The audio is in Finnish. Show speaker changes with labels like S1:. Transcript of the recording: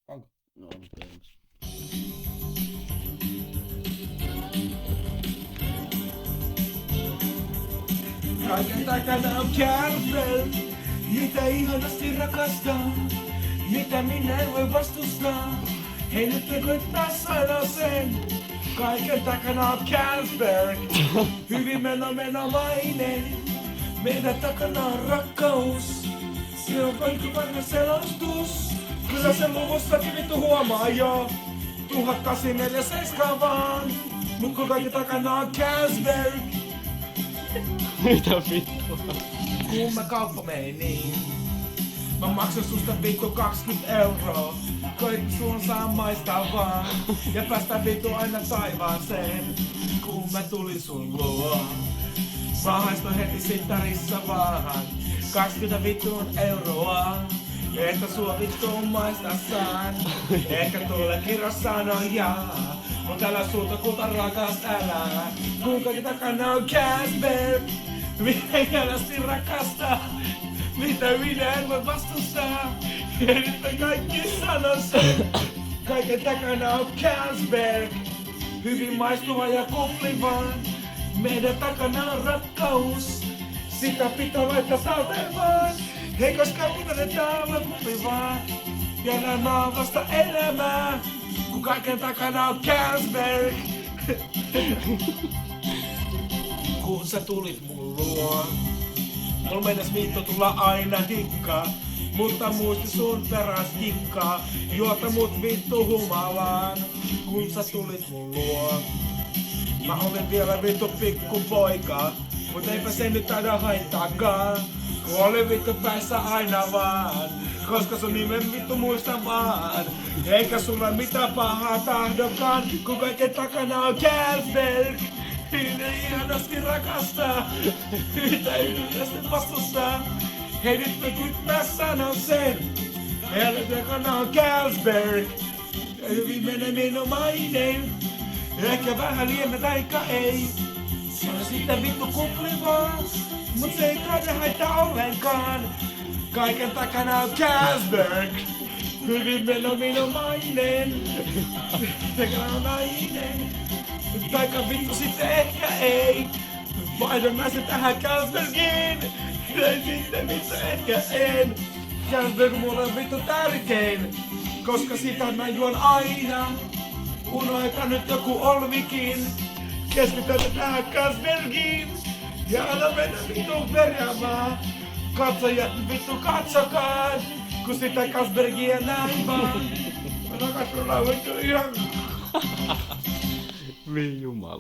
S1: Onko?
S2: No on pelissä.
S1: Kaiken takana on Carvel, mitä ihanasti rakastaa, mitä minä en voi vastustaa. Hei nyt me koittaa sanoa sen, kaiken takana on Carlsberg, hyvin menomainen. Meidän takana on rakkaus, se on kaikki varma selostus. Kyllä se luvustakin vittu huomaa jo, 1847 vaan. Mut kun kaiken takana on Carlsberg.
S2: Mitä vittua?
S1: Kun mä kauppa meniin, mä maksan susta vittu 20 €. Kaikki sun saa maistaa vaan, ja päästä vittu aina taivaaseen. Kun mä tulin sun luo, mä haistoin heti sittarissa vaan 20 vittuun €. Että sua vittuun maistaa saan, ehkä tuolle kirjas sanoja. Mut älä suuta kulta rakas älä, kun kaikki takana on Carlsberg. Mitä ihanasti rakastaa, mitä minä en voi vastustaa. Ja nyt me kaikki sanon sen, kaiken takana on Carlsberg. Hyvin maistuva ja kupliva, meidän takana on rakkaus. Sitä pitää laittaa talteen vaan, ei koskaan unohdetaan loppuvaa. Ja nämä on vasta elämää, kun kaiken takana on Carlsberg. Kun sä tulit mun luo, mulla meinas vittu tulla aina hikkaa. Mutta muisti sun peräs hikkaa, juota mut vittu humalaan. Kun sä tulit mun luo, mä olin vielä vittu pikku poika. Mut eipä se nyt aina haittaakaan, kun olin vittu päissä aina vaan. Koska sun nimen vittu muistan vaan, eikä sulla mitään pahaa tahdokaan, kun kaiken takana on Carlsberg. Mitä ihanasti rakastaa, mitä ihanasti vastustaa. Hei nyt mä sanon sen, meidän takana on Carlsberg. Ja hyvin menomainen, ehkä vähän liian taikka ei. Se on sitten vittu kuplivaa, mut se ei taida haittaa ollenkaan. Kaiken takana on Carlsberg, hyvin menomainen. Takana on nainen, taikka vittu sitten ehkä ei. Vaihdon mä se tähän Carlsbergiin, ei sitten vittu ehkä en. Carlsberg mulle on vittu tärkein, koska sitä mä juon aina. Unohdetaan nyt joku olvikin, keskitytään tähän Carlsbergiin. Ja anna mennä vittu verjaamaan. Katsojat vittu katsokaa, kun sitä Carlsbergia näin vaan. Mä rakastan vittu ihan.
S2: Voi jumala.